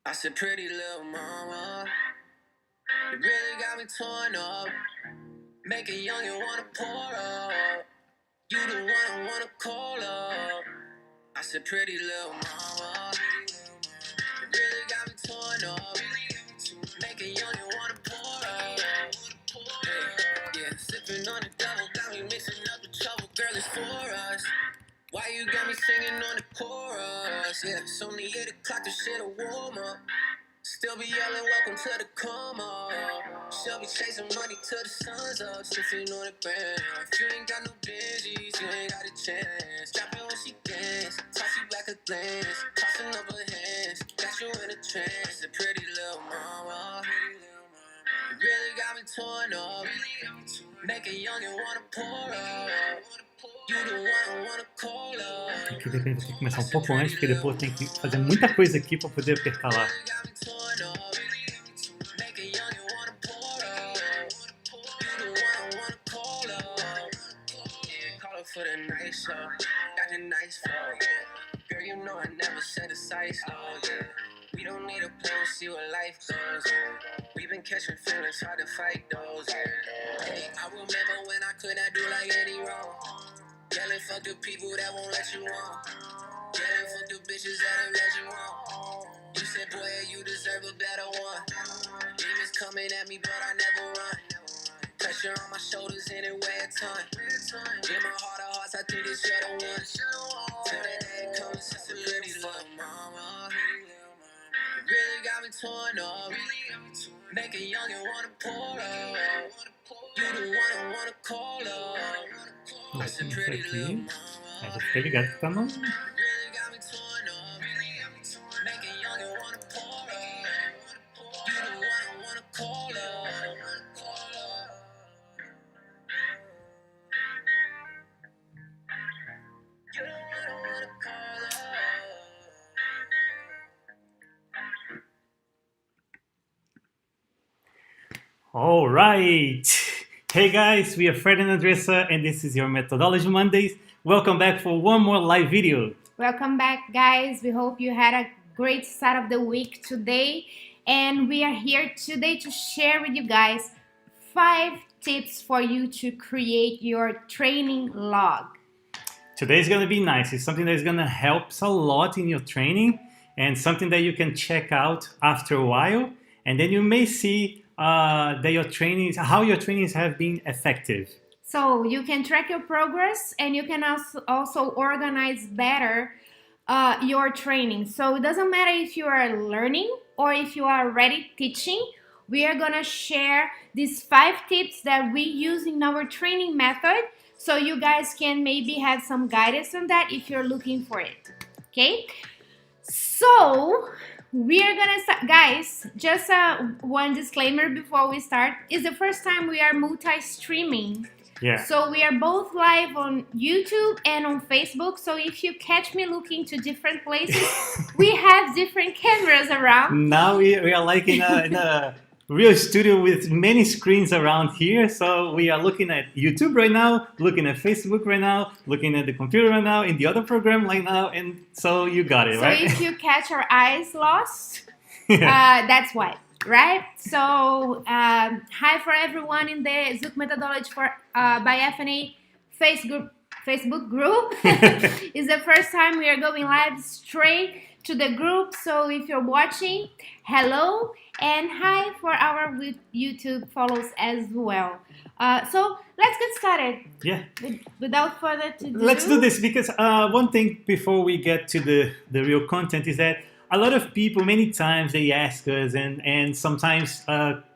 I said, pretty little mama, you really got me torn up. Make a young and wanna pour up. You the one I wanna call up. I said, pretty little mama, you really got me torn up. Make a young and wanna pour up. Hey, yeah, sipping on the double, got me mixing up the trouble. Girl, it's for us. Why you got me singing on the chorus? Yeah, it's only 8 o'clock, this shit a warm up. Still be yelling, welcome to the coma. She'll be chasing money till the sun's up. Sitting on the ground. If you ain't got no digits, you ain't got a chance. Dropping when she dance, toss you back a glance. Tossing up her hands, got you in a trance. The pretty little mama, you really got me torn up. Make a young and wanna pour up. You the one I wanna call up. Aqui depende, tem que começar um pouco antes, porque depois tem que fazer muita coisa aqui para poder apertar lá. For the night show, got the nice flow. Girl, you know I never set a sight slow, yeah. We don't need a plan, we'll see what life goes, yeah. We've been catching feelings, hard to fight those, yeah. Hey, I remember when I could not do like any wrong. Yelling fuck the people that won't let you on. Yelling fuck the bitches that'll let you on. You said, boy, you deserve a better one. Demons coming at me, but I never run. Pressure on my shoulders and it weigh a ton. In my heart of hearts, I think it's you're the one. Till that day comes, it's a pretty little mama. You really got me torn up. Make a young and wanna pour up. You the one I wanna call up. I said, pretty little mama. Aí já fica ligado que tá no. You really got me torn up. Make a young and wanna pour up. You the one I wanna call up. All right. Hey guys, we are Freddy and Andressa, and this is your Methodology Mondays. Welcome back for one more live video. Welcome back, guys. We hope you had a great start of the week today. And we are here today to share with you guys 5 tips for you to create your training log. Today's going to be nice. It's something that is going to help a lot in your training and something that you can check out after a while. And then you may see that your trainings, how your trainings have been effective. So you can track your progress and you can also organize better your training. So it doesn't matter if you are learning or if you are already teaching. We are going to share these 5 tips that we use in our training method, so you guys can maybe have some guidance on that if you're looking for it. Okay? So we are gonna start, guys. Just one disclaimer before we start. It's the first time we are multi-streaming. Yeah. So we are both live on YouTube and on Facebook. So if you catch me looking to different places, we have different cameras around. Now we are like in a real studio with many screens around here. So we are looking at YouTube right now, looking at Facebook right now, looking at the computer right now, in the other program right now. And so you got it, right? So if you catch our eyes lost, that's why. Right? So, hi for everyone in the Zouk Methodology by FNA Facebook group. It's the first time we are going live straight to the group. So if you're watching, hello, and hi for our YouTube follows as well. So let's get started. Yeah. Without further ado. Let's do this, because one thing before we get to the real content is that a lot of people, many times they ask us, and sometimes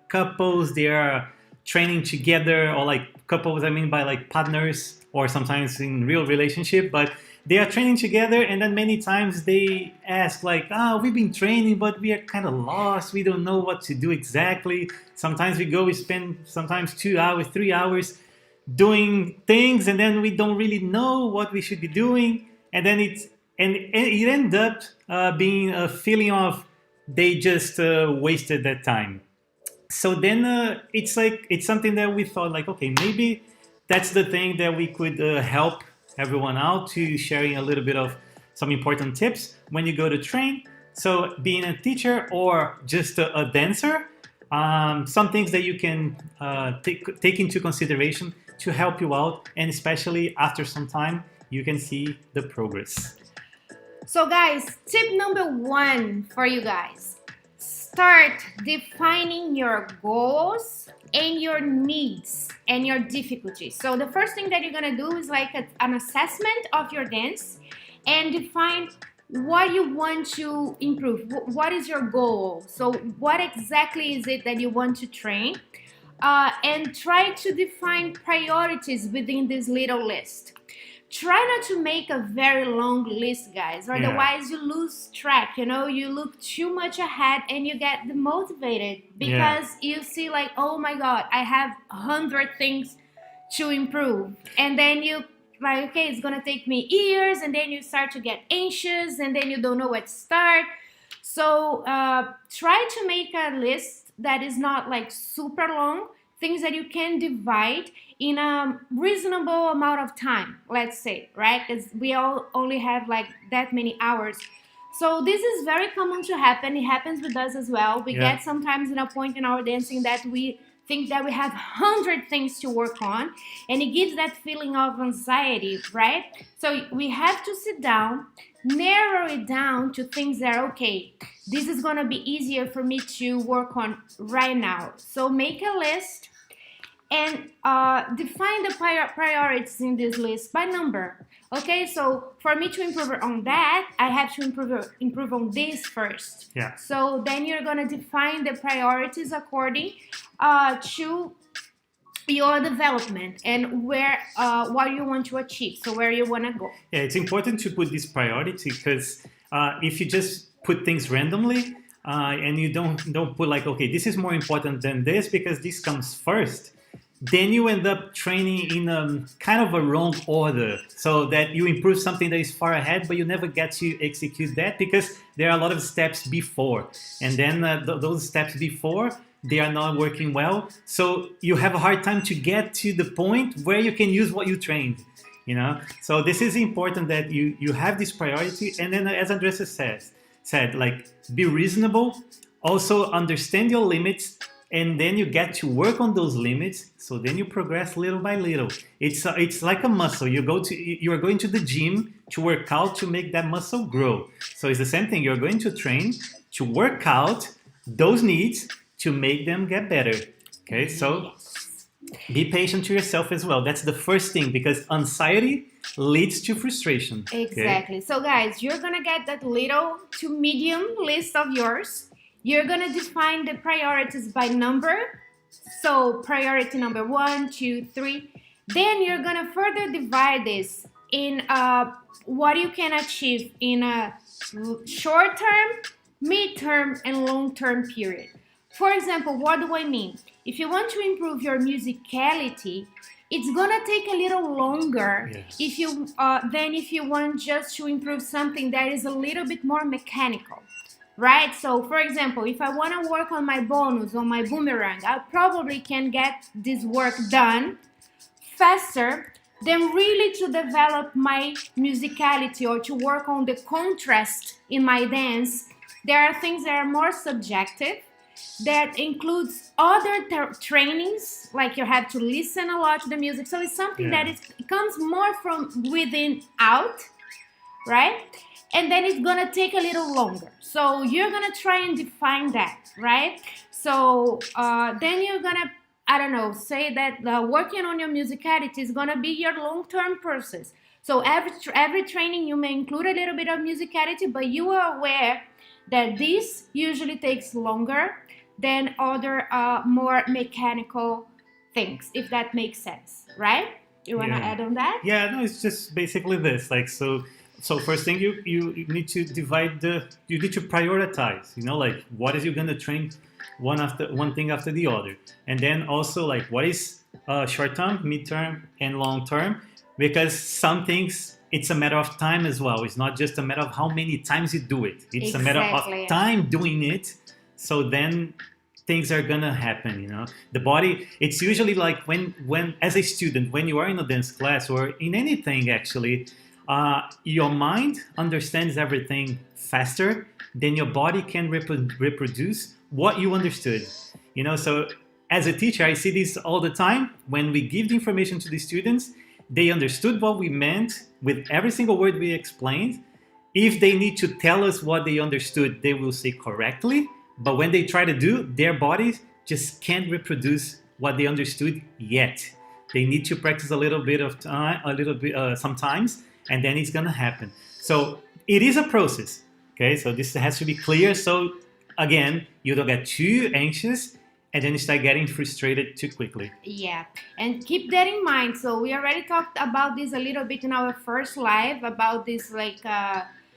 couples, they are training together, or like couples, I mean by like partners, or sometimes in real relationship, but they are training together, and then many times they ask like, we've been training, but we are kind of lost. We don't know what to do exactly. Sometimes we spend sometimes 2 hours, 3 hours doing things, and then we don't really know what we should be doing. And then it ends up being a feeling of they just wasted that time. So then it's something that we thought like, okay, maybe that's the thing that we could help everyone out to, sharing a little bit of some important tips when you go to train. So being a teacher or just a dancer, some things that you can take into consideration to help you out, and especially after some time, you can see the progress. So guys, tip number 1 for you guys. Start defining your goals and your needs and your difficulties. So the first thing that you're gonna do is like an assessment of your dance and define what you want to improve. What is your goal? So what exactly is it that you want to train? And try to define priorities within this little list. Try not to make a very long list, guys, otherwise you lose track. You know, you look too much ahead and you get demotivated because you see like, oh my god, I have 100 things to improve, and then you like, okay, it's gonna take me years, and then you start to get anxious, and then you don't know where to start. So try to make a list that is not like super long, things that you can divide in a reasonable amount of time, let's say, right? Because we all only have like that many hours. So this is very common to happen. It happens with us as well. We get sometimes in a point in our dancing that we think that we have 100 things to work on, and it gives that feeling of anxiety, right? So we have to sit down, narrow it down to things that are okay. This is gonna be easier for me to work on right now. So make a list and define the priorities in this list by number. Okay, so for me to improve on that, I have to improve on this first. Yeah. So then you're gonna define the priorities according to your development and where what you want to achieve. So where you wanna go. Yeah, it's important to put this priority because if you just put things randomly and you don't put like, okay, this is more important than this because this comes first, then you end up training in a kind of a wrong order, so that you improve something that is far ahead, but you never get to execute that because there are a lot of steps before, and then those steps before, they are not working well. So you have a hard time to get to the point where you can use what you trained, you know. So this is important that you have this priority, and then as Andressa said, like, be reasonable, also understand your limits. And then you get to work on those limits. So then you progress little by little. It's like a muscle. You are going to the gym to work out to make that muscle grow. So it's the same thing. You're going to train to work out those needs to make them get better. Okay, so be patient to yourself as well. That's the first thing, because anxiety leads to frustration. Exactly. Okay? So guys, you're gonna get that little to medium list of yours. You're gonna define the priorities by number. So priority number 1, 2, 3. Then you're gonna further divide this in what you can achieve in a short-term, mid-term, and long-term period. For example, what do I mean? If you want to improve your musicality, it's gonna take a little longer if you than if you want just to improve something that is a little bit more mechanical. Right? So, for example, if I want to work on my bonus, on my boomerang, I probably can get this work done faster than really to develop my musicality or to work on the contrast in my dance. There are things that are more subjective, that includes other trainings, like you have to listen a lot to the music. So it's something that it comes more from within out, right? And then it's gonna take a little longer. So you're gonna try and define that, right? So then you're gonna, I don't know, say that working on your musicality is gonna be your long-term process. So every training you may include a little bit of musicality, but you are aware that this usually takes longer than other more mechanical things, if that makes sense, right? You wanna add on that? Yeah, no, it's just basically this, like, So first thing, you need to you need to prioritize, you know, like what is you going to train one thing after the other. And then also like what is short term, mid term, and long term, because some things, it's a matter of time as well. It's not just a matter of how many times you do it. It's a matter of time doing it. So then things are gonna happen, you know. The body, it's usually like when as a student, when you are in a dance class or in anything actually, your mind understands everything faster than your body can reproduce what you understood. So as a teacher, I see this all the time. When we give the information to the students, they understood what we meant with every single word we explained. If they need to tell us what they understood, they will say correctly. But when they try to do, their bodies just can't reproduce what they understood yet. They need to practice a little bit of time, sometimes, and then it's gonna happen. So it is a process. Okay, so this has to be clear. So again, you don't get too anxious and then you start getting frustrated too quickly. Yeah, and keep that in mind. So we already talked about this a little bit in our first live about this, like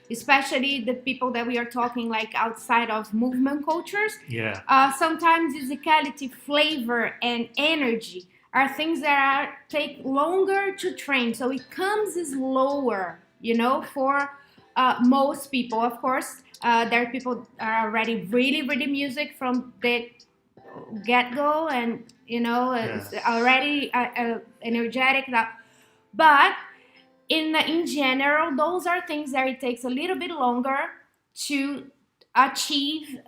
especially the people that we are talking like outside of movement cultures. Yeah. Sometimes physicality, flavor, and energy are things that take longer to train. So it comes slower, for most people. Of course, there are people that are already really music from the get-go, and it's already energetic. But in general, those are things that it takes a little bit longer to achieve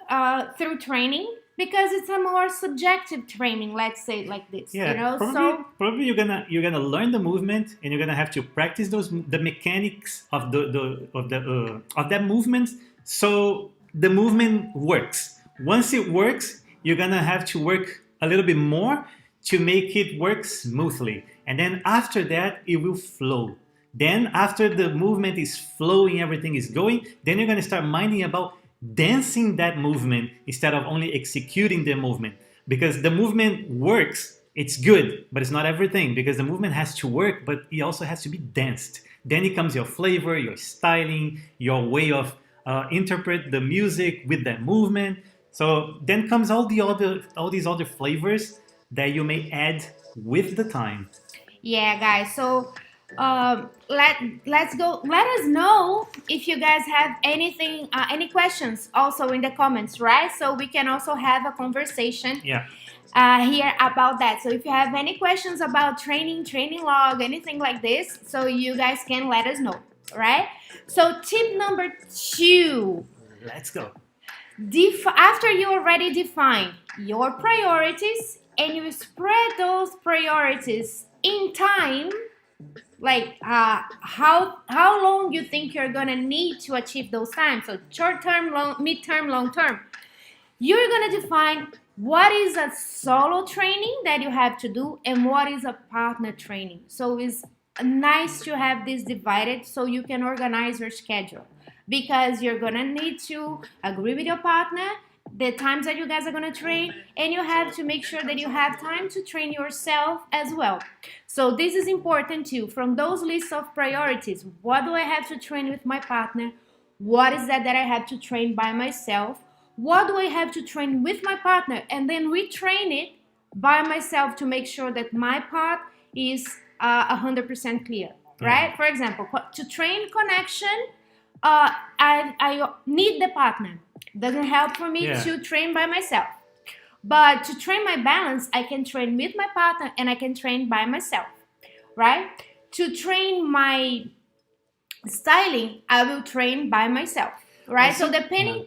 through training, because it's a more subjective training, let's say it like this. Probably you're gonna learn the movement, and you're gonna have to practice the mechanics of that movement, so the movement works. Once it works, you're gonna have to work a little bit more to make it work smoothly, and then after that it will flow. Then after the movement is flowing, everything is going, then you're gonna start minding about dancing that movement instead of only executing the movement, because the movement works, it's good, but it's not everything, because the movement has to work, but it also has to be danced. Then it comes your flavor, your styling, your way of interpret the music with that movement. So then comes all these other flavors that you may add with the time. Yeah, guys. So let's go. Let us know if you guys have anything, any questions also in the comments, right? So we can also have a conversation here about that. So if you have any questions about training log, anything like this, so you guys can let us know, right? So tip number 2. Let's go. After you already define your priorities and you spread those priorities in time, like how long you think you're gonna need to achieve those times, so short term, mid-term, long term, you're gonna define what is a solo training that you have to do and what is a partner training. So it's nice to have this divided so you can organize your schedule, because you're gonna need to agree with your partner the times that you guys are gonna train, and you have to make sure that you have time to train yourself as well. So this is important too. From those lists of priorities, what do I have to train with my partner? What is that I have to train by myself? What do I have to train with my partner? And then retrain it by myself to make sure that my part is 100% clear, right? For example, to train connection, I need the partner. Doesn't help for me to train by myself. But to train my balance, I can train with my partner and I can train by myself, right? To train my styling, I will train by myself, right? So depending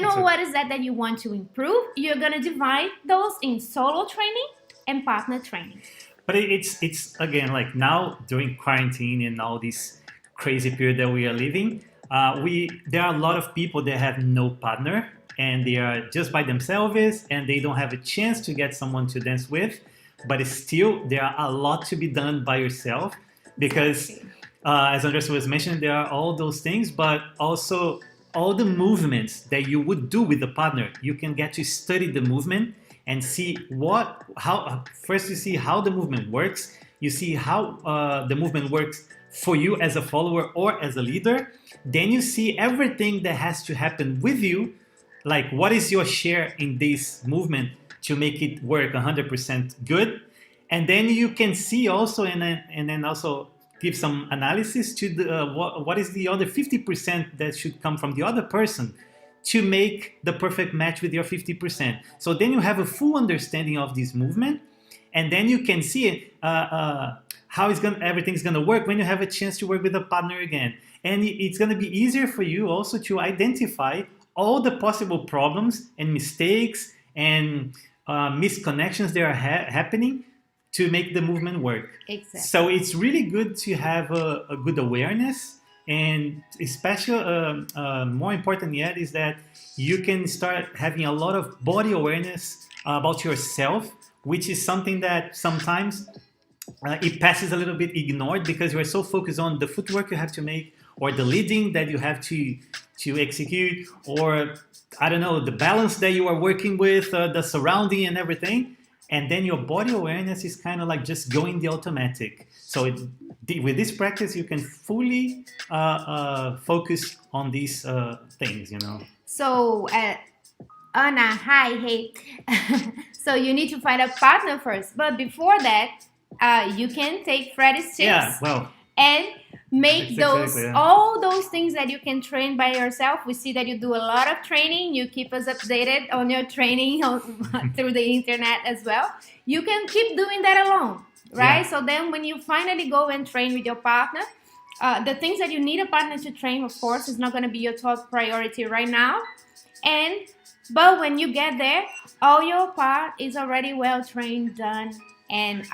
on what is that you want to improve, you're gonna divide those in solo training and partner training. But it's again, like now during quarantine and all this crazy period that we are living, there are a lot of people that have no partner and they are just by themselves and they don't have a chance to get someone to dance with. But still, there are a lot to be done by yourself, because as Andressa was mentioning, there are all those things, but also all the movements that you would do with the partner. You can get to study the movement and see first you see how the movement works. You see how the movement works for you as a follower or as a leader. Then you see everything that has to happen with you, like what is your share in this movement to make it work 100% good. And then you can see also, and then also give some analysis to what is the other 50% that should come from the other person to make the perfect match with your 50%. So then you have a full understanding of this movement, and then you can see how everything's gonna work when you have a chance to work with a partner again. And it's gonna be easier for you also to identify all the possible problems and mistakes and misconnections that are happening to make the movement work. Exactly. So it's really good to have a good awareness, and especially more important yet is that you can start having a lot of body awareness about yourself, which is something that sometimes it passes a little bit ignored because you are so focused on the footwork you have to make, or the leading that you have to execute, or I don't know, the balance that you are working with, the surrounding and everything. And then your body awareness is kind of like just going the automatic. So with this practice, you can fully focus on these things, you know. So, Anna, hi, hey. So you need to find a partner first. But before that, you can take Freddy's tips. Yeah, well. And make all those things that you can train by yourself. We see that you do a lot of training. You keep us updated on your training through the internet as well. You can keep doing that alone, right? Yeah. So then when you finally go and train with your partner, the things that you need a partner to train, of course, is not going to be your top priority right now. But when you get there, all your part is already well trained, done, and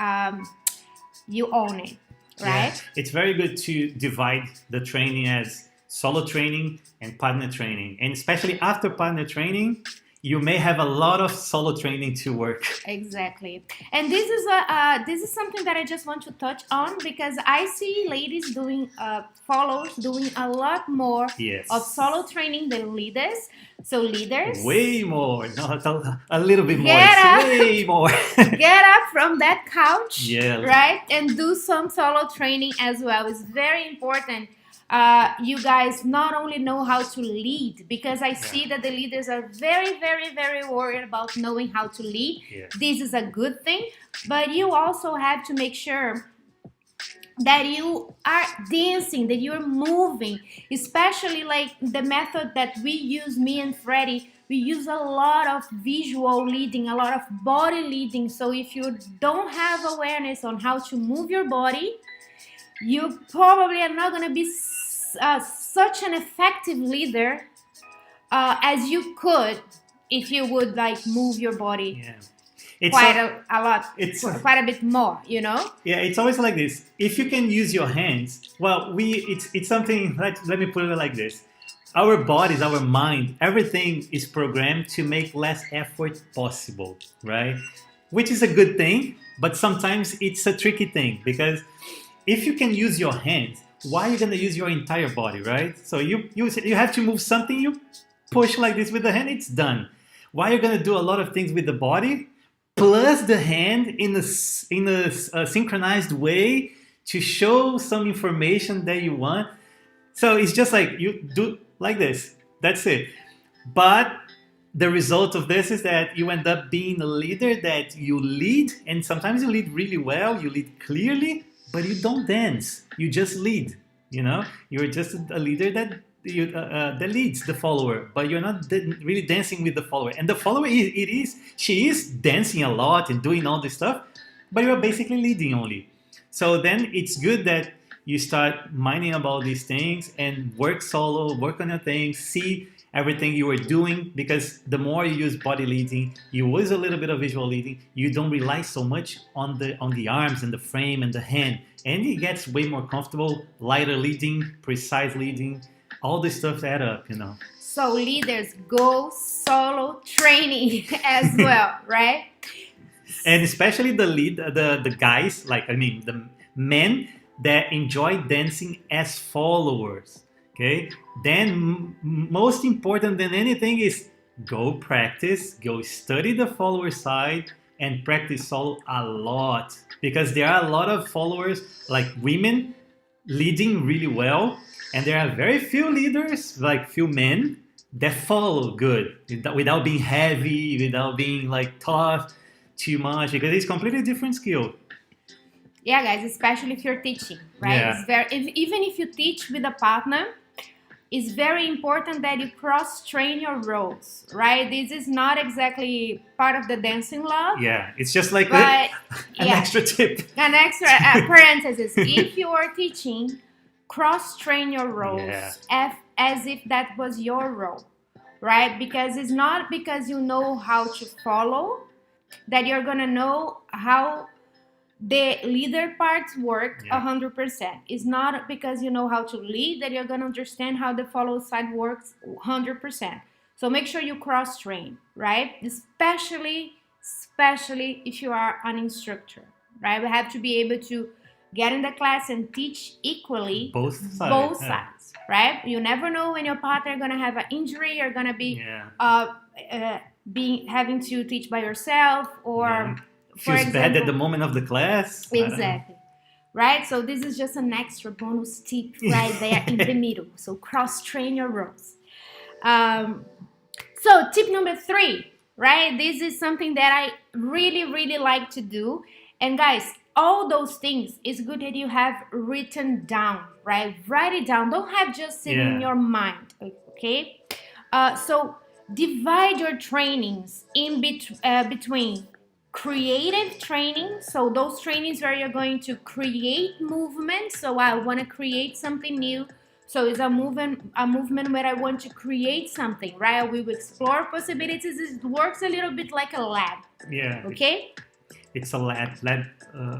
you own it. Right? Yeah. It's very good to divide the training as solo training and partner training. And especially after partner training, you may have a lot of solo training to work. Exactly. And this is something that I just want to touch on, because I see ladies doing followers doing a lot more of solo training than leaders. So leaders, way more, not a little bit more. Way more. Get up from that couch, right, and do some solo training as well. It's very important. You guys not only know how to lead, because I see that the leaders are very, very, very worried about knowing how to lead. This is a good thing, but you also have to make sure that you are dancing, that you're moving, especially like the method that we use, me and Freddy. We use a lot of visual leading, a lot of body leading. So if you don't have awareness on how to move your body, you probably are not going to be such an effective leader as you could if you would like move your body quite a lot, quite a bit more, you know? Yeah, it's always like this. If you can use your hands, well, it's something, let me put it like this. Our bodies, our mind, everything is programmed to make less effort possible, right? Which is a good thing, but sometimes it's a tricky thing, because if you can use your hands, why are you going to use your entire body, right? So you have to move something, you push like this with the hand, it's done. Why are you going to do a lot of things with the body, plus the hand in a synchronized way to show some information that you want? So it's just like you do like this, that's it. But the result of this is that you end up being a leader that you lead, and sometimes you lead really well, you lead clearly, but you don't dance. You just lead. You know, you're just a leader that leads the follower, but you're not really dancing with the follower. And the follower, she is dancing a lot and doing all this stuff, but you're basically leading only. So then it's good that you start minding about these things and work solo, work on your things, see everything you are doing, because the more you use body leading, you use a little bit of visual leading, you don't rely so much on the arms and the frame and the hand, and it gets way more comfortable, lighter leading, precise leading, all this stuff add up, you know. So leaders, go solo training as well, right? And especially the guys, the men that enjoy dancing as followers. Okay, then most important than anything is go practice, go study the follower side and practice solo a lot, because there are a lot of followers, like women, leading really well, and there are very few leaders, like few men, that follow good without being heavy, without being like tough too much, because it's completely different skill. Yeah, guys, especially if you're teaching, right? Yeah. It's even if you teach with a partner, it's very important that you cross-train your roles, right? This is not exactly part of the dancing law. Yeah, it's just like But an extra tip. An extra parenthesis. If you are teaching, cross-train your roles as if that was your role, right? Because it's not because you know how to follow that you're going to know how the leader parts work 100%. It's not because you know how to lead that you're going to understand how the follow side works 100%. So make sure you cross-train, right? Especially if you are an instructor, right? We have to be able to get in the class and teach equally both sides, right? You never know when your partner going to have an injury, you're going to be having to teach by yourself, or for feels example, bad at the moment of the class. Exactly. Right? So this is just an extra bonus tip right there in the middle. So cross-train your roles. So tip number 3, right? This is something that I really like to do. And guys, all those things is good that you have written down, right? Write it down. Don't have just sitting in your mind, okay? So divide your trainings in between creative training, so those trainings where you're going to create movement. So I want to create something new, so it's a movement where I want to create something, right? We will explore possibilities. It works a little bit like a lab. Okay, it's a lab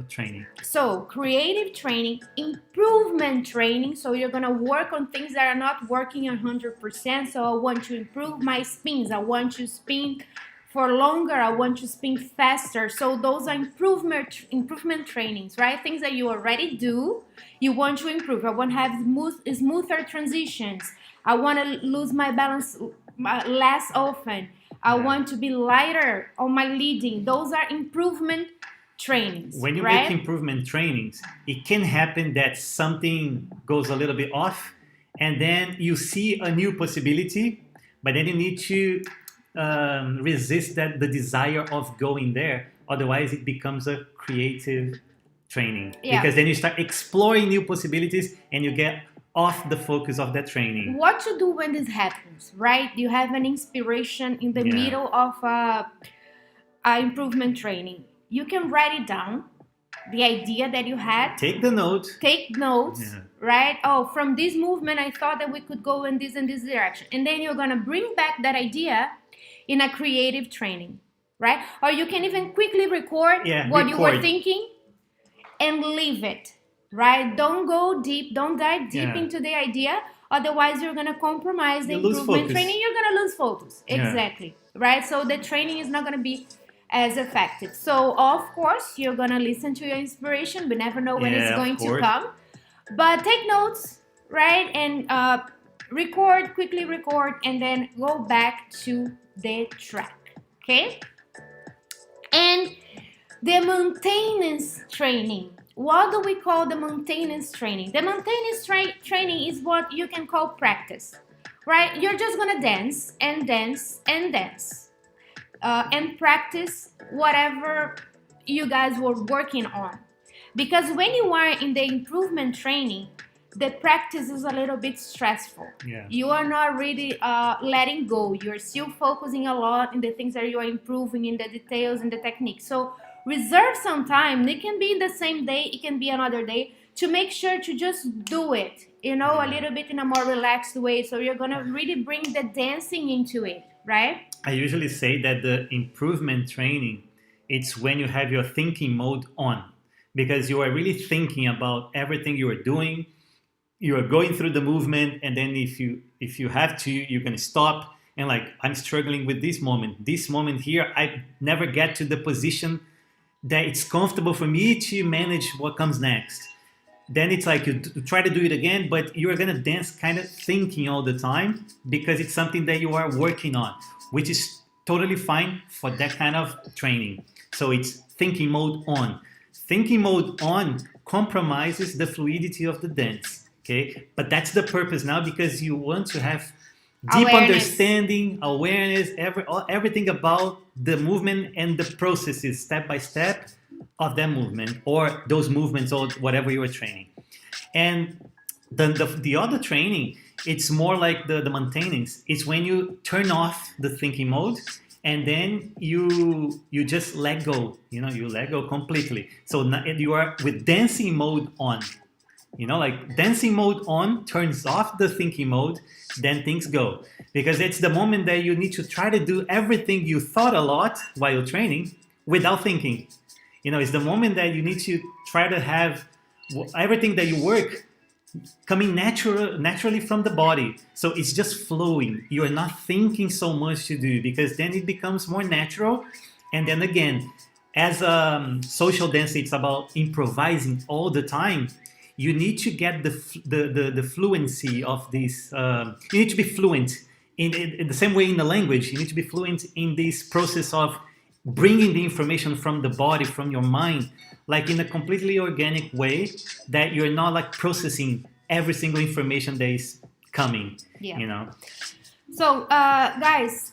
training. So creative training, improvement training, so you're gonna work on things that are not working 100%. So I want to improve my spins, I want to spin for longer, I want to spin faster. So those are improvement trainings, right? Things that you already do, you want to improve. I want to have smoother transitions. I want to lose my balance less often. I want to be lighter on my leading. Those are improvement trainings. When you make improvement trainings, it can happen that something goes a little bit off, and then you see a new possibility, but then you need to resist the desire of going there. Otherwise it becomes a creative training, because then you start exploring new possibilities and you get off the focus of that training. What to do when this happens, right? You have an inspiration in the middle of a improvement training. You can write it down, the idea that you had. Take notes, right? Oh, from this movement I thought that we could go in this direction, and then you're gonna bring back that idea in a creative training, right? Or you can even quickly record what you were thinking and leave it, right? Don't go deep, don't dive deep into the idea, otherwise you're gonna compromise the improvement training, you're gonna lose focus. Exactly, right? So the training is not gonna be as effective. So of course you're gonna listen to your inspiration, we never know when it's going to come, but take notes, right? And quickly record, and then go back to the track, okay? And the maintenance training. What do we call the maintenance training? The maintenance training is what you can call practice, right? You're just gonna dance and dance and dance and practice whatever you guys were working on. Because when you are in the improvement training, the practice is a little bit stressful. You are not really letting go. You're still focusing a lot in the things that you are improving, in the details and the techniques. So reserve some time. It can be in the same day, it can be another day, to make sure to just do it, a little bit in a more relaxed way. So you're gonna really bring the dancing into it, right? I usually say that the improvement training, it's when you have your thinking mode on, because you are really thinking about everything you are doing. You are going through the movement, and then if you have to, you're gonna stop and I'm struggling with this moment here. I never get to the position that it's comfortable for me to manage what comes next. Then it's like you try to do it again, but you're gonna dance kind of thinking all the time, because it's something that you are working on, which is totally fine for that kind of training. So it's thinking mode on. Thinking mode on compromises the fluidity of the dance. Okay, but that's the purpose now, because you want to have deep understanding, awareness, everything about the movement and the processes step by step of that movement, or those movements, or whatever you are training. And The other training, it's more like the maintenance. It's when you turn off the thinking mode and then you just let go. You let go completely. So you are with dancing mode on. Like dancing mode on turns off the thinking mode, then things go. Because it's the moment that you need to try to do everything you thought a lot while training without thinking. It's the moment that you need to try to have everything that you work coming naturally from the body. So it's just flowing. You are not thinking so much to do, because then it becomes more natural. And then again, as social dance, it's about improvising all the time. You need to get the fluency of this. You need to be fluent in the same way in the language. You need to be fluent in this process of bringing the information from the body, from your mind, like in a completely organic way, that you're not like processing every single information that is coming. Yeah. So, guys,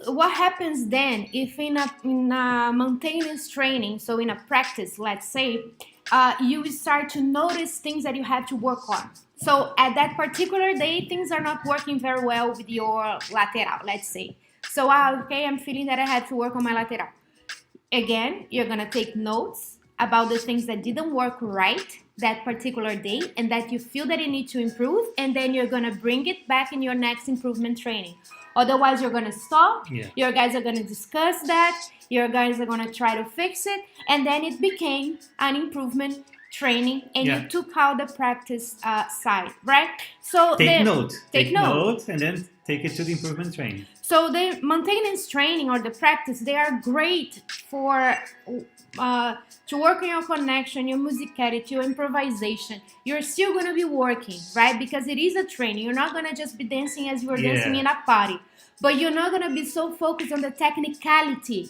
what happens then if in a maintenance training, so in a practice, let's say, you start to notice things that you have to work on. So at that particular day, things are not working very well with your lateral, let's say. So, okay, I'm feeling that I have to work on my lateral. Again, you're going to take notes about the things that didn't work right that particular day and that you feel that you need to improve, and then you're going to bring it back in your next improvement training. Otherwise, you're going to stop. Yeah. Your guys are going to discuss that. Your guys are going to try to fix it. And then it became an improvement training, and you took out the practice side, right? So take note, and then take it to the improvement training. So the maintenance training or the practice, they are great for to work on your connection, your musicality, your improvisation. You're still going to be working, right? Because it is a training. You're not going to just be dancing as you were dancing in a party. But you're not going to be so focused on the technicality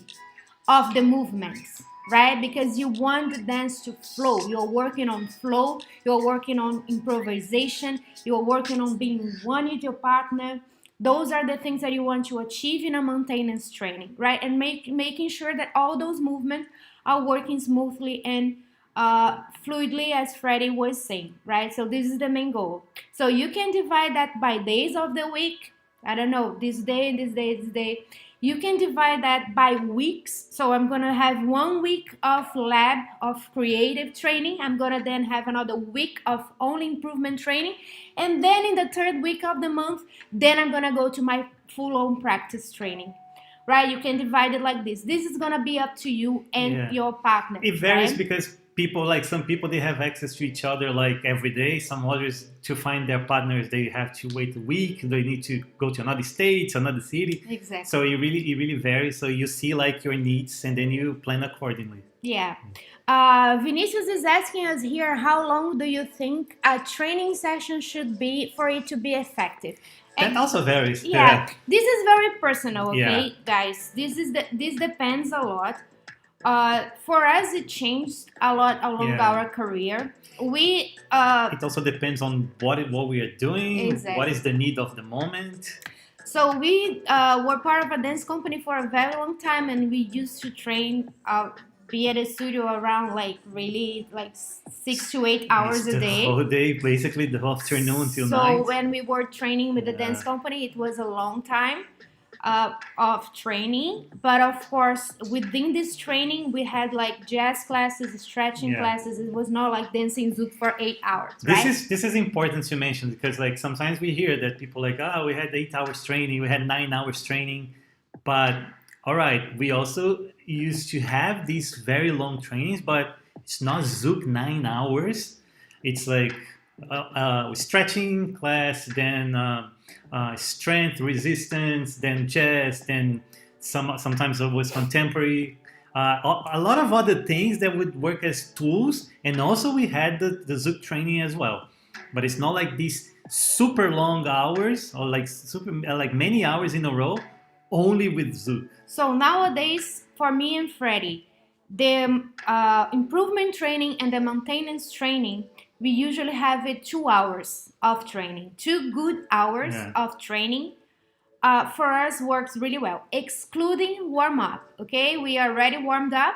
of the movements, right? Because you want the dance to flow. You're working on flow. You're working on improvisation. You're working on being one with your partner. Those are the things that you want to achieve in a maintenance training, right? And making sure that all those movements are working smoothly and fluidly, as Freddy was saying, right? So this is the main goal. So you can divide that by days of the week. I don't know, this day, this day, this day. You can divide that by weeks. So I'm going to have 1 week of lab of creative training. I'm going to then have another week of only improvement training. And then in the third week of the month, then I'm going to go to my full-on practice training. Right? You can divide it like this. This is going to be up to you and your partner. It varies, right? Because people, like some people, they have access to each other like every day. Some others, to find their partners, they have to wait a week. They need to go to another state, another city. Exactly. So it really varies. So you see like your needs and then you plan accordingly. Yeah. Vinicius is asking us here, how long do you think a training session should be for it to be effective? That also varies. Yeah, this is very personal, okay, guys. This depends a lot. For us, it changed a lot along our career. It also depends on what we are doing. Exactly. What is the need of the moment. So we were part of a dance company for a very long time, and we used to train. Be at a studio around like 6 to 8 hours a day. The whole day, basically the whole afternoon till night. So when we were training with the dance company, it was a long time of training. But of course, within this training, we had like jazz classes, stretching classes. It was not like dancing Zouk for 8 hours. Right? This is important to mention, because like sometimes we hear that people like, we had 8 hours training, we had 9 hours training, but all right, we also used to have these very long trainings, but it's not Zouk 9 hours. It's like stretching class, then strength, resistance, then jazz, then sometimes it was contemporary. A lot of other things that would work as tools, and also we had the Zouk training as well. But it's not like these super long hours or like many hours in a row only with Zouk. So nowadays, for me and Freddy, the improvement training and the maintenance training, we usually have it 2 hours of training. 2 good hours of training for us works really well, excluding warm-up, okay? We are already warmed up.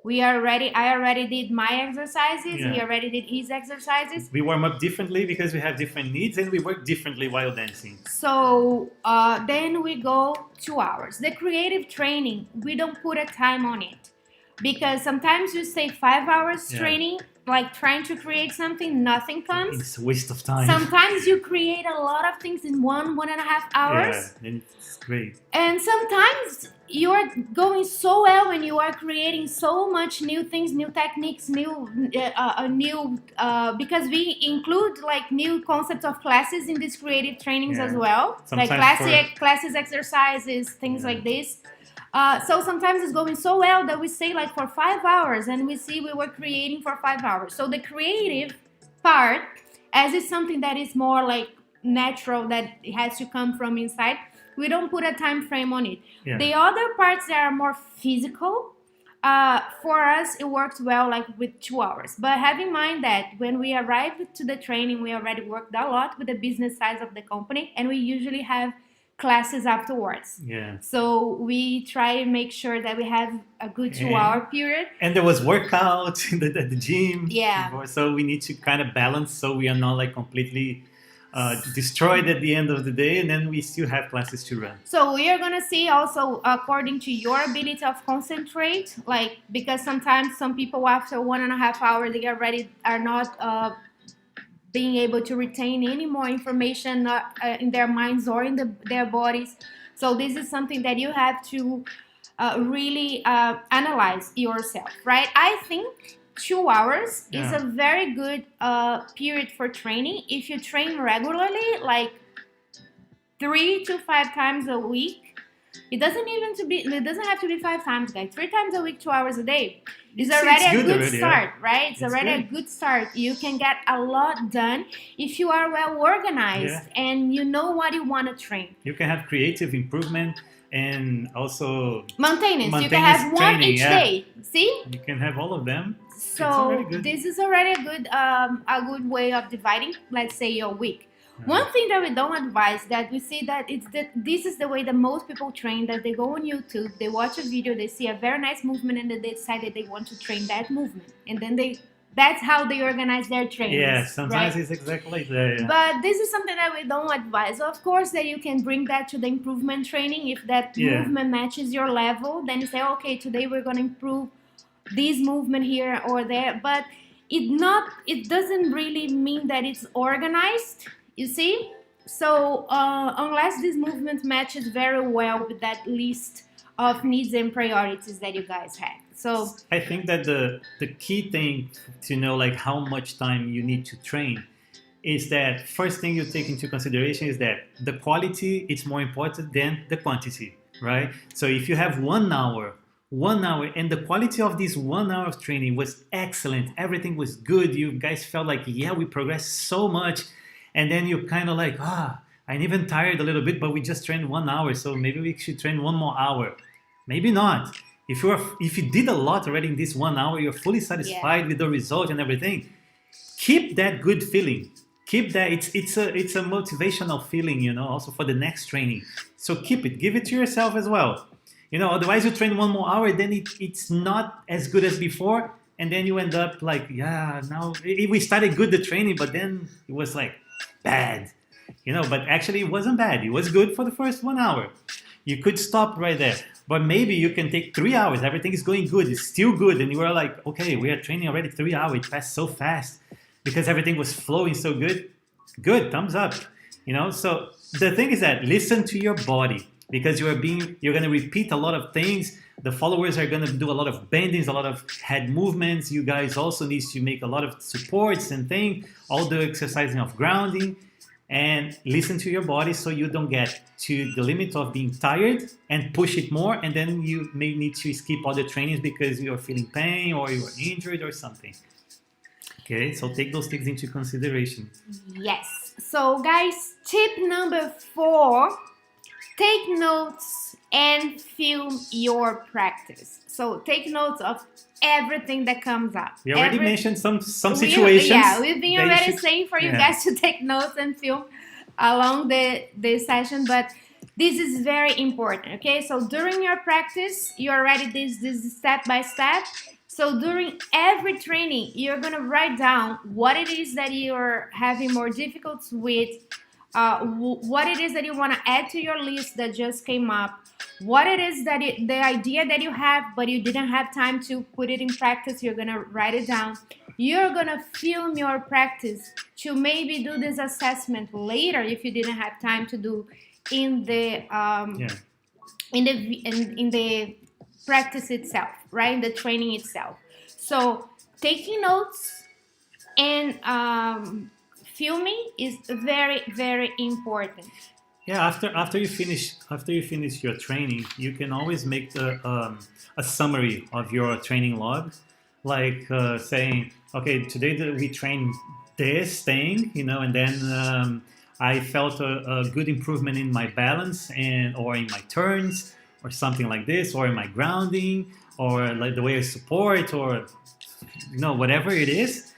I already did my exercises. Yeah. He already did his exercises. We warm up differently because we have different needs and we work differently while dancing. So then we go 2 hours. The creative training, we don't put a time on it because sometimes you say 5 hours training, like trying to create something, nothing comes. It's a waste of time. Sometimes you create a lot of things in 1.5 hours. Yeah, then it's great. And sometimes you're going so well when you are creating so much new things, new techniques, because we include like new concepts of classes in these creative trainings as well. Sometimes like classes, exercises, things like this. So sometimes it's going so well that we say like for 5 hours and we see we were creating for 5 hours. So the creative part, as it's something that is more like natural, that it has to come from inside, we don't put a time frame on it. Yeah. The other parts that are more physical, for us, it works well like with 2 hours. But have in mind that when we arrive to the training, we already worked a lot with the business side of the company, and we usually have classes afterwards. Yeah. So we try and make sure that we have a good 2-hour period. And there was workout at the gym. Yeah. Before, so we need to kind of balance so we are not like completely destroyed at the end of the day, and then we still have classes to run. So we are gonna see also according to your ability of concentrate, like because sometimes some people after 1.5 hours they are not being able to retain any more information in their minds or in their bodies. So this is something that you have to really analyze yourself, right? I think 2 hours is a very good period for training. If you train regularly, like 3 to 5 times a week, it doesn't have to be 5 times, guys. 3 times a week, 2 hours a day. It's already a good start, right? It's already a good start. You can get a lot done if you are well organized and you know what you want to train. You can have creative improvement and also maintenance. You can have one each day. See? You can have all of them. So this is already a good way of dividing, let's say, your week. One thing that we don't advise, that we see that this is the way that most people train, that they go on YouTube, they watch a video, they see a very nice movement, and then they decide that they want to train that movement. And then that's how they organize their trainings. Yeah, sometimes it's exactly like that. Yeah. But this is something that we don't advise. Of course, that you can bring that to the improvement training. If that movement matches your level, then you say, okay, today we're going to improve this movement here or there. But it doesn't really mean that it's organized. You see? So unless this movement matches very well with that list of needs and priorities that you guys have. So I think that the key thing to know like how much time you need to train is that first thing you take into consideration is that the quality is more important than the quantity, right? So if you have 1 hour, and the quality of this 1 hour of training was excellent, everything was good, you guys felt like, yeah, we progressed so much. And then you're kind of like, I'm even tired a little bit, but we just trained 1 hour, so maybe we should train 1 more hour. Maybe not. If you did a lot already in this 1 hour, you're fully satisfied with the result and everything. Keep that good feeling. Keep that. It's a motivational feeling, also for the next training. So keep it. Give it to yourself as well. Otherwise you train 1 more hour, then it's not as good as before, and then you end up like, now we started good the training, but then it was like bad, but actually it wasn't bad. It was good for the first 1 hour. You could stop right there, but maybe you can take 3 hours. Everything is going good. It's still good. And you are like, okay, we are training already 3 hours. It passed so fast because everything was flowing so good. Good, thumbs up. So the thing is that listen to your body, because you're going to repeat a lot of things. The followers are going to do a lot of bendings, a lot of head movements. You guys also need to make a lot of supports and things, all the exercising of grounding, and listen to your body so you don't get to the limit of being tired and push it more, and then you may need to skip other trainings because you're feeling pain or you're injured or something. Okay, so take those things into consideration. Yes. So guys, tip number 4, take notes and film your practice. So take notes of everything that comes up. We already mentioned some situations. We've been already saying for you guys to take notes and film along the session, but this is very important, okay? So during your practice, you already did this step by step. So during every training, you're gonna write down what it is that you're having more difficulties with, what it is that you want to add to your list that just came up, what it is that the idea that you have but you didn't have time to put it in practice. You're gonna write it down. You're gonna film your practice to maybe do this assessment later if you didn't have time to do in the in the practice itself, right? In the training itself. So taking notes and filming is very, very important. Yeah, after you finish your training, you can always make a summary of your training log, like saying, okay, today we trained this thing, and then I felt a good improvement in my balance or in my turns or something like this, or in my grounding, or like the way I support, or whatever it is.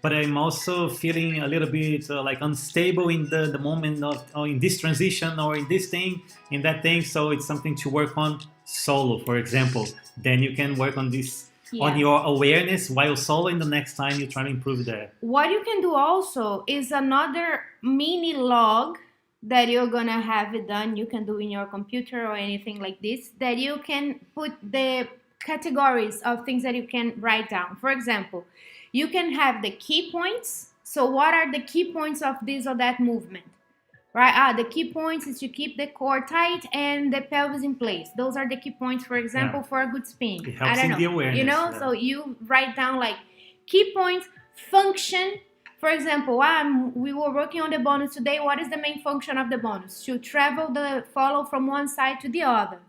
But I'm also feeling a little bit like unstable in the moment of in this transition or in this thing, in that thing. So it's something to work on solo, for example. Then you can work on this on your awareness while solo, and the next time you try to improve that. What you can do also is another mini log that you're gonna have it done. You can do in your computer or anything like this, that you can put the categories of things that you can write down. For example, you can have the key points. So what are the key points of this or that movement? Right? The key points is to keep the core tight and the pelvis in place. Those are the key points, for example, for a good spin. It helps in the awareness. So you write down like key points, function. For example, we were working on the bonus today. What is the main function of the bonus? To travel the follow from one side to the other.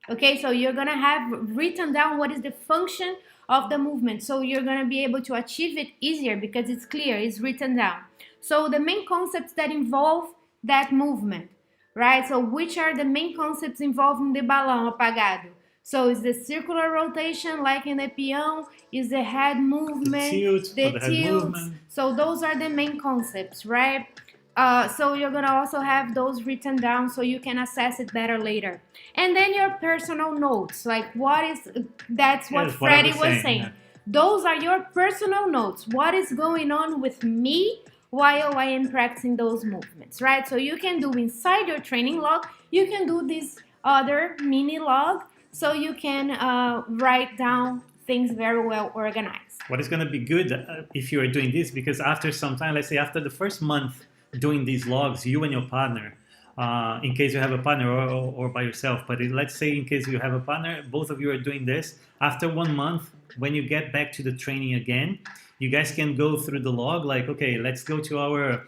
Okay, so you're gonna have written down what is the function of the movement. So you're gonna be able to achieve it easier because it's clear, it's written down. So the main concepts that involve that movement, right? So which are the main concepts involving the balão apagado? So is the circular rotation like in the peão? Is the head movement? The tilt. So those are the main concepts, right? So you're gonna also have those written down so you can assess it better later. And then your personal notes, like that's what Freddy was saying. Yeah. Those are your personal notes. What is going on with me while I am practicing those movements, right? So you can do inside your training log, you can do this other mini log, so you can write down things very well organized. What is gonna be good if you are doing this, because after some time, let's say after the first month doing these logs, you and your partner, in case you have a partner or by yourself, but let's say in case you have a partner, both of you are doing this, after 1 month, when you get back to the training again, you guys can go through the log like, okay, let's go to our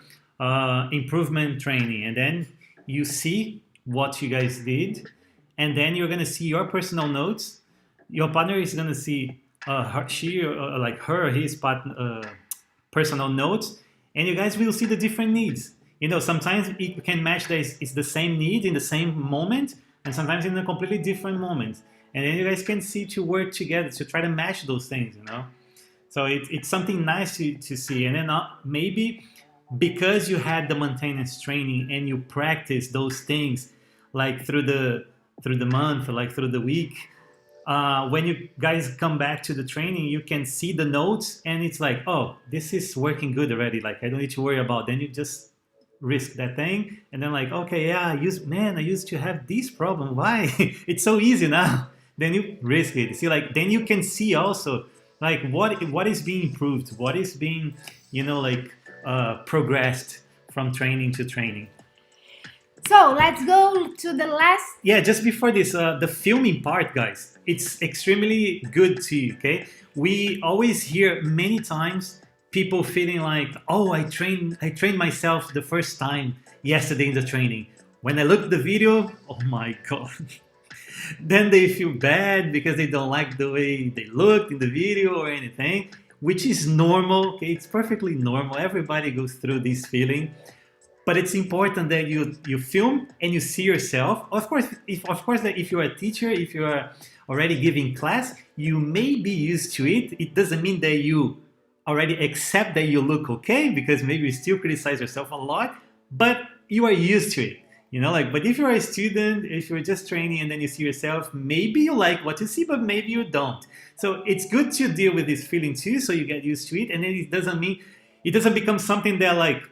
improvement training, and then you see what you guys did, and then you're gonna see your personal notes. Your partner is gonna see his personal notes, and you guys will see the different needs. Sometimes it can match that it's the same need in the same moment, and sometimes in a completely different moment. And then you guys can see to work together to try to match those things, So it's something nice to see. And then maybe because you had the maintenance training and you practice those things like through the month, like through the week, when you guys come back to the training, you can see the notes and it's like, oh, this is working good already. Like I don't need to worry about. Then you just risk that thing. And then like, okay, yeah, I used to have this problem. Why? It's so easy now. Then you risk it. See, like, then you can see also like what is being improved, what is being, progressed from training to training. So let's go to the last. Yeah, just before this, the filming part, guys, it's extremely good too. Okay, we always hear many times people feeling like, oh, I trained myself the first time yesterday in the training. When I look at the video, oh my god. Then they feel bad because they don't like the way they look in the video or anything, which is normal. Okay, it's perfectly normal. Everybody goes through this feeling. But it's important that you film and you see yourself. Of course, if you're a teacher, if you are already giving class, you may be used to it. It doesn't mean that you already accept that you look okay, because maybe you still criticize yourself a lot, but you are used to it. You know, like, but if you're a student, if you're just training and then you see yourself, maybe you like what you see, but maybe you don't. So it's good to deal with this feeling too, so you get used to it, and then it doesn't become something that like,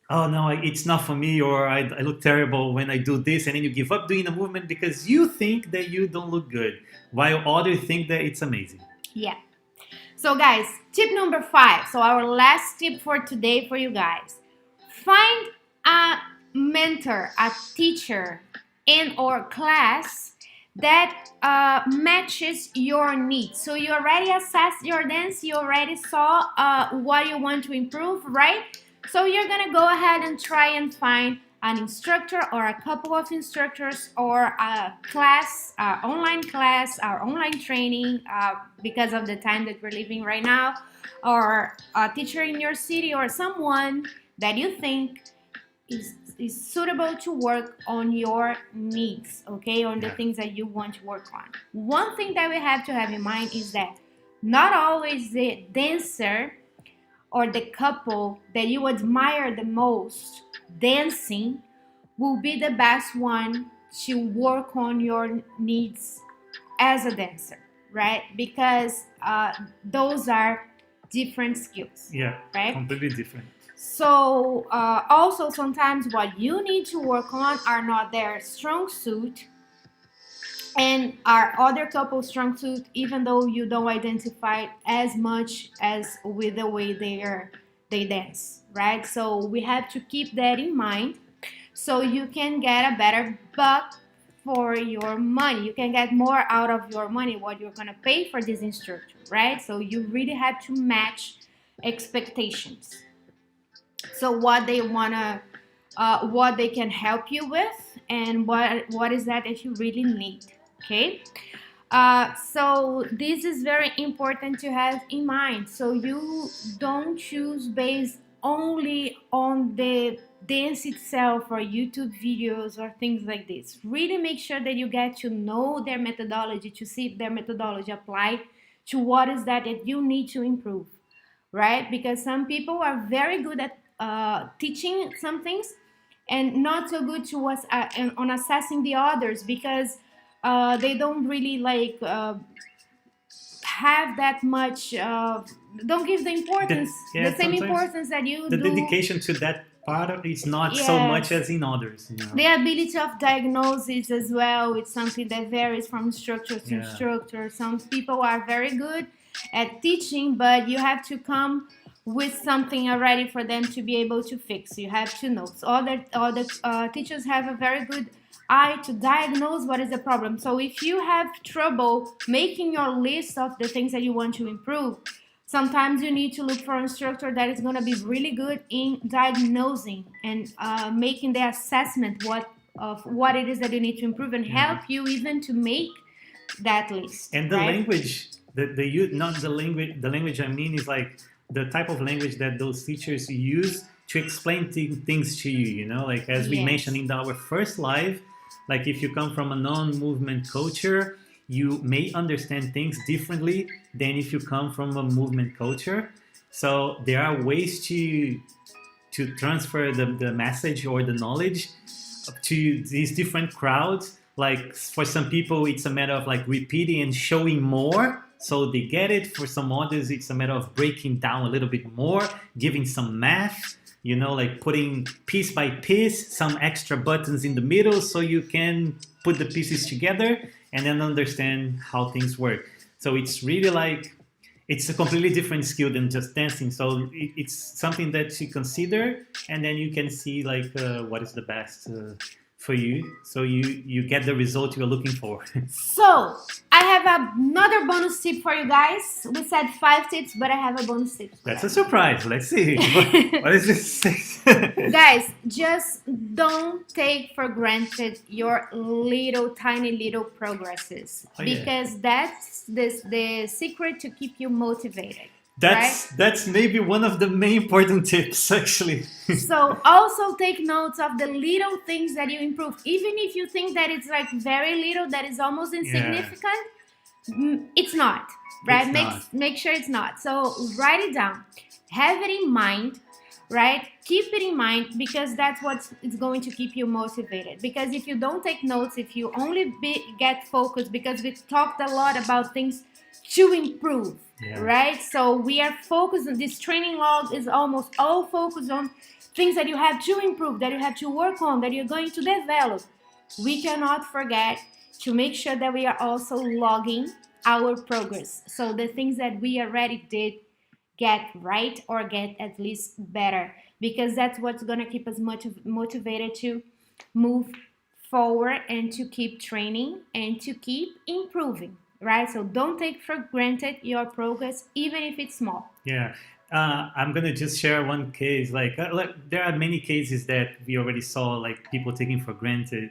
oh no, it's not for me, or I look terrible when I do this, and then you give up doing the movement because you think that you don't look good, while others think that it's amazing. Yeah. So guys, tip number 5. So our last tip for today for you guys. Find a mentor, a teacher in or class that matches your needs. So you already assessed your dance, you already saw what you want to improve, right? So you're gonna go ahead and try and find an instructor or a couple of instructors or a class, online class, or online training because of the time that we're living right now, or a teacher in your city or someone that you think is suitable to work on your needs, okay, on the things that you want to work on. One thing that we have to have in mind is that not always the dancer or the couple that you admire the most dancing will be the best one to work on your needs as a dancer, right? Because those are different skills. Yeah, right? Completely different. So also sometimes what you need to work on are not their strong suit and our other couple strong suit, even though you don't identify as much as with the way they dance, right? So we have to keep that in mind so you can get a better buck for your money. You can get more out of your money, what you're gonna pay for this instructor, right? So you really have to match expectations. So what they wanna, what they can help you with, and what is that you really need. Okay, so this is very important to have in mind. So you don't choose based only on the dance itself or YouTube videos or things like this. Really make sure that you get to know their methodology, to see if their methodology apply to what is that you need to improve, right? Because some people are very good at teaching some things and not so good to us on assessing the others, because they don't really like have that much don't give the importance, the same importance that you the do. dedication to that part of it's not so much as in others, you know? The ability of diagnosis as well, it's something that varies from instructor to instructor. Some people are very good at teaching, but you have to come with something already for them to be able to fix. You have to know. So all the teachers have a very good eye to diagnose what is the problem. So if you have trouble making your list of the things that you want to improve, sometimes you need to look for an instructor that is going to be really good in diagnosing and making the assessment of what it is that you need to improve, and help you even to make that list. And the language, the language I mean is like the type of language that those teachers use to explain things to you, you know, like as we mentioned in our first live, like if you come from a non-movement culture, you may understand things differently than if you come from a movement culture. So there are ways to transfer the message or the knowledge to these different crowds. Like for some people, it's a matter of like repeating and showing more, so they get it. For some others, it's a matter of breaking down a little bit more, giving some math, you know, like putting piece by piece some extra buttons in the middle so you can put the pieces together and then understand how things work. So it's really like, it's a completely different skill than just dancing. So it's something that you consider, and then you can see like what is the best for you, so you get the result you're looking for. So I have another bonus tip for you guys. We said 5 tips, but I have a bonus tip. That's a surprise. Let's see. What is this? Guys, just don't take for granted your tiny little progresses, because that's the secret to keep you motivated. That's maybe one of the main important tips, actually. So also take notes of the little things that you improve. Even if you think that it's like very little, that is almost insignificant, it's not, right? Make sure it's not. So write it down. Have it in mind. right? Keep it in mind, because that's what is going to keep you motivated. Because if you don't take notes, if you only get focused, because we talked a lot about things to improve, right? So we are focused on this training log, is almost all focused on things that you have to improve, that you have to work on, that you're going to develop. We cannot forget to make sure that we are also logging our progress. So the things that we already did, get right or get at least better, because that's what's going to keep us motivated to move forward and to keep training and to keep improving, right? So don't take for granted your progress, even if it's small. Yeah. I'm gonna just share one case. Like there are many cases that we already saw, like people taking for granted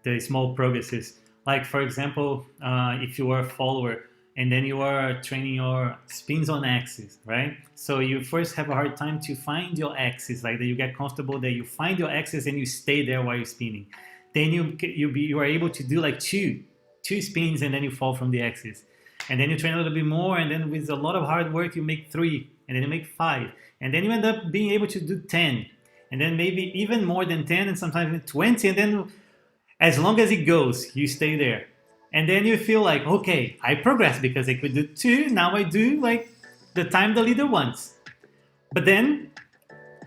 the small progresses. Like for example, if you are a follower and then you are training your spins on axis, right? So you first have a hard time to find your axis, like that you get comfortable that you find your axis and you stay there while you're spinning. Then you are able to do like two spins and then you fall from the axis. And then you train a little bit more, and then with a lot of hard work you make 3, and then you make 5, and then you end up being able to do 10, and then maybe even more than 10, and sometimes 20, and then as long as it goes, you stay there. And then you feel like, okay, I progressed because I could do 2, now I do like the time the leader wants. But then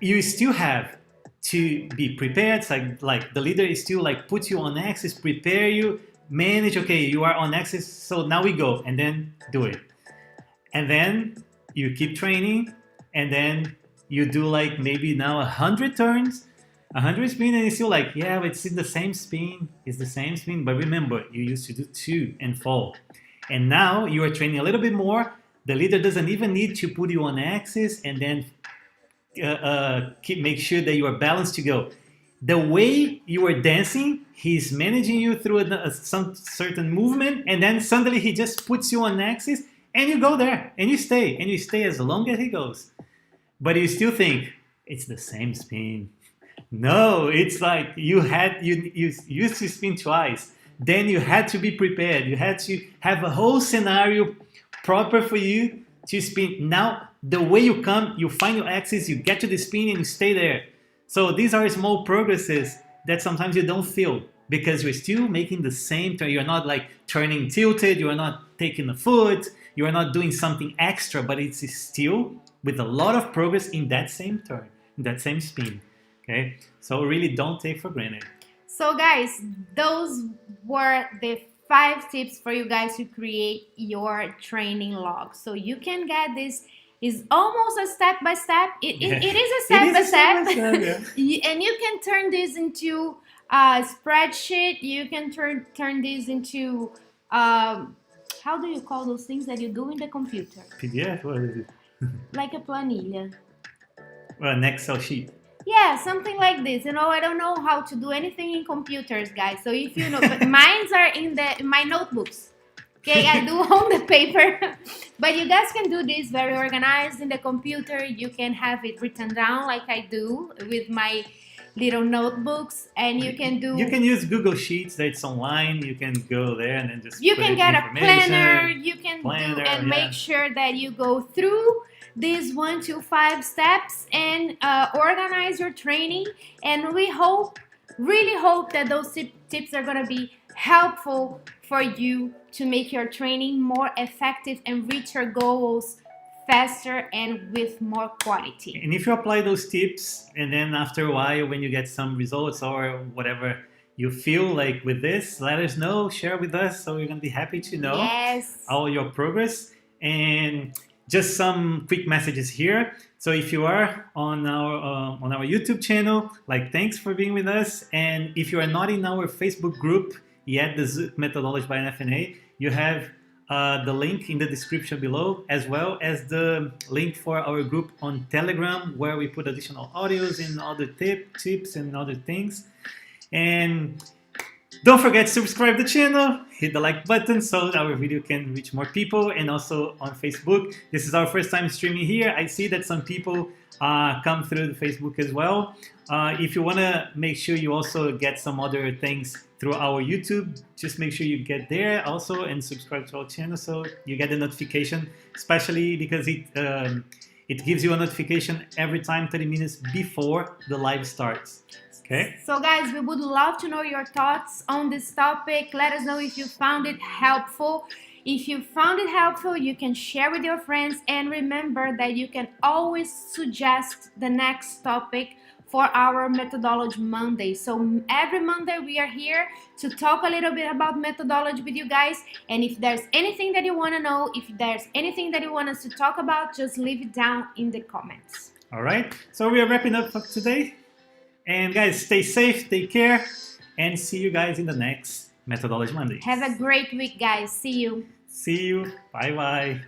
you still have to be prepared. It's like the leader is still like put you on axis, prepare you, manage, okay, you are on axis, so now we go, and then do it. And then you keep training, and then you do like maybe now 100 turns, 100 spin, and it's still like, yeah, but it's the same spin, it's the same spin. But remember, you used to do 2 and fall. And now you are training a little bit more. The leader doesn't even need to put you on axis and then make sure that you are balanced to go. The way you are dancing, he's managing you through some certain movement, and then suddenly he just puts you on axis, and you go there, and you stay as long as he goes. But you still think, it's the same spin. No, it's like you used to spin twice. Then you had to be prepared. You had to have a whole scenario proper for you to spin. Now, the way you come, you find your axis, you get to the spin, and you stay there. So these are small progresses that sometimes you don't feel because you're still making the same turn. You're not like turning tilted, you are not taking the foot, you are not doing something extra, but it's still with a lot of progress in that same turn, in that same spin. Okay, so really don't take for granted. So guys, those were the 5 tips for you guys to create your training log. So you can get this. Is almost a step by step. It is a step by step. Yeah. And you can turn this into a spreadsheet. You can turn this into how do you call those things that you do in the computer? PDF? What is it? Like a planilla. Well, an Excel sheet. Yeah, something like this. You know, I don't know how to do anything in computers, guys. So if you know, but mines are in my notebooks. Okay, I do on the paper, but you guys can do this very organized in the computer. You can have it written down like I do with my little notebooks, and you can do. You can use Google Sheets that's online. You can go there and then just. You can get a planner. You can do and make sure that you go through these 1 to 5 steps and organize your training. And we really hope that those tips are gonna be helpful for you to make your training more effective and reach your goals faster and with more quality. And if you apply those tips, and then after a while when you get some results or whatever you feel like with this, let us know, share with us, so we're going to be happy to know all your progress. And just some quick messages here. So if you are on our YouTube channel, like, thanks for being with us. And if you are not in our Facebook group yet, the Zouk Methodology by NFNA, you have the link in the description below, as well as the link for our group on Telegram, where we put additional audios and other tips and other things. And don't forget to subscribe to the channel, hit the like button so our video can reach more people, and also on Facebook. This is our first time streaming here. I see that some people come through the Facebook as well. If you want to make sure you also get some other things through our YouTube, just make sure you get there also and subscribe to our channel so you get the notification, especially because it It gives you a notification every time 30 minutes before the live starts. Okay? So guys, we would love to know your thoughts on this topic. Let us know if you found it helpful. If you found it helpful, you can share with your friends, and remember that you can always suggest the next topic for our Methodology Monday. So every Monday we are here to talk a little bit about methodology with you guys, and if there's anything that you want to know, if there's anything that you want us to talk about, just leave it down in the comments. All right, so we are wrapping up for today. And guys, stay safe, take care, and see you guys in the next Methodology Monday. Have a great week, guys. See you. See you. Bye-bye.